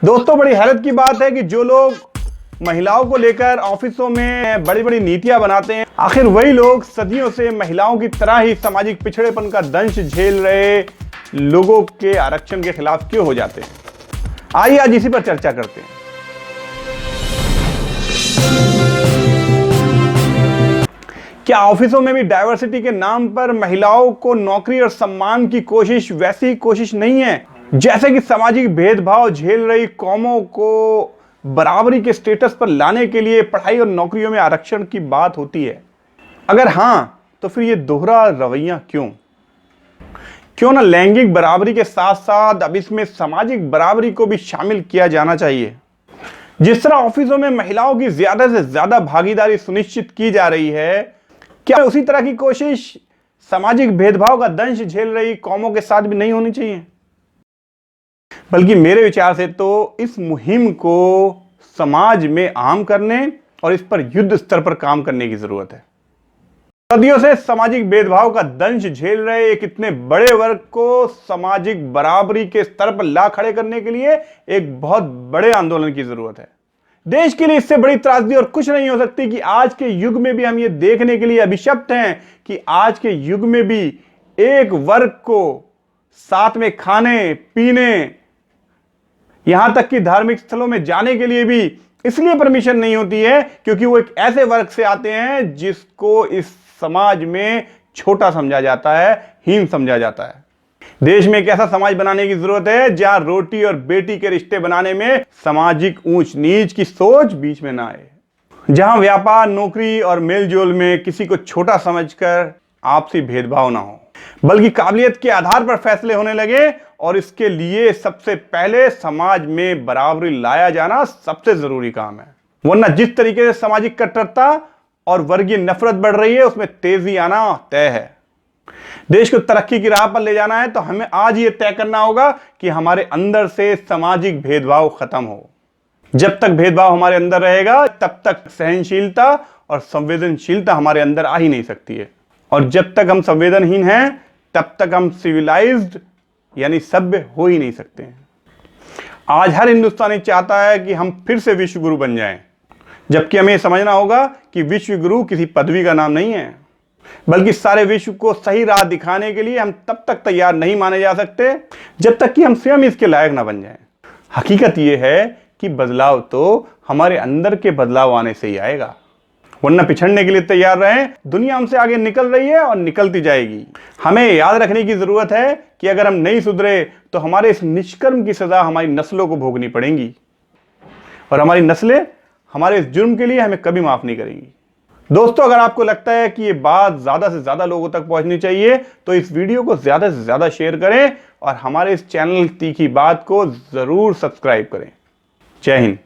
दोस्तों, बड़ी हैरत की बात है कि जो लोग महिलाओं को लेकर ऑफिसों में बड़ी बड़ी नीतियां बनाते हैं, आखिर वही लोग सदियों से महिलाओं की तरह ही सामाजिक पिछड़ेपन का दंश झेल रहे लोगों के आरक्षण के खिलाफ क्यों हो जाते हैं। आइए आज इसी पर चर्चा करते हैं। क्या ऑफिसों में भी डाइवर्सिटी के नाम पर महिलाओं को नौकरी और सम्मान की कोशिश वैसी कोशिश नहीं है जैसे कि सामाजिक भेदभाव झेल रही कौमों को बराबरी के स्टेटस पर लाने के लिए पढ़ाई और नौकरियों में आरक्षण की बात होती है? अगर हां, तो फिर यह दोहरा रवैया क्यों ना लैंगिक बराबरी के साथ साथ अब इसमें सामाजिक बराबरी को भी शामिल किया जाना चाहिए। जिस तरह ऑफिसों में महिलाओं की ज्यादा से ज्यादा भागीदारी सुनिश्चित की जा रही है, क्या उसी तरह की कोशिश सामाजिक भेदभाव का दंश झेल रही कौमों के साथ भी नहीं होनी चाहिए? बल्कि मेरे विचार से तो इस मुहिम को समाज में आम करने और इस पर युद्ध स्तर पर काम करने की जरूरत है। सदियों से सामाजिक भेदभाव का दंश झेल रहे एक इतने बड़े वर्ग को सामाजिक बराबरी के स्तर पर ला खड़े करने के लिए एक बहुत बड़े आंदोलन की जरूरत है। देश के लिए इससे बड़ी त्रासदी और कुछ नहीं हो सकती कि आज के युग में भी हम ये देखने के लिए अभिशप्त हैं कि आज के युग में भी एक वर्ग को साथ में खाने पीने, यहां तक कि धार्मिक स्थलों में जाने के लिए भी इसलिए परमिशन नहीं होती है क्योंकि वो एक ऐसे वर्ग से आते हैं जिसको इस समाज में छोटा समझा जाता है, हीन समझा जाता है। देश में एक ऐसा समाज बनाने की जरूरत है जहां रोटी और बेटी के रिश्ते बनाने में सामाजिक ऊंच नीच की सोच बीच में ना आए, जहां व्यापार, नौकरी और मेलजोल में किसी को छोटा समझकर आपसी भेदभाव ना हो, बल्कि काबिलियत के आधार पर फैसले होने लगे। और इसके लिए सबसे पहले समाज में बराबरी लाया जाना सबसे जरूरी काम है। वरना जिस तरीके से सामाजिक कट्टरता और वर्गीय नफरत बढ़ रही है, उसमें तेजी आना तय है। देश को तरक्की की राह पर ले जाना है तो हमें आज ये तय करना होगा कि हमारे अंदर से सामाजिक भेदभाव खत्म हो। जब तक भेदभाव हमारे अंदर रहेगा, तब तक सहनशीलता और संवेदनशीलता हमारे अंदर आ ही नहीं सकती है। और जब तक हम संवेदनहीन हैं, तब तक हम सिविलाइज्ड यानी सभ्य हो ही नहीं सकते हैं। आज हर हिंदुस्तानी चाहता है कि हम फिर से विश्व गुरु बन जाएं, जबकि हमें समझना होगा कि विश्व गुरु किसी पदवी का नाम नहीं है, बल्कि सारे विश्व को सही राह दिखाने के लिए हम तब तक तैयार नहीं माने जा सकते जब तक कि हम स्वयं इसके लायक ना बन जाएं। हकीकत यह है कि बदलाव तो हमारे अंदर के बदलाव आने से ही आएगा। वरना पिछड़ने के लिए तैयार रहें। दुनिया हमसे आगे निकल रही है और निकलती जाएगी। हमें याद रखने की जरूरत है कि अगर हम नहीं सुधरे तो हमारे इस निष्कर्म की सजा हमारी नस्लों को भोगनी पड़ेगी और हमारी नस्लें हमारे इस जुर्म के लिए हमें कभी माफ नहीं करेंगी। दोस्तों, अगर आपको लगता है कि ये बात ज्यादा से ज्यादा लोगों तक पहुंचनी चाहिए तो इस वीडियो को ज्यादा से ज्यादा शेयर करें और हमारे इस चैनल तीखी बात को जरूर सब्सक्राइब करें। जय हिंद।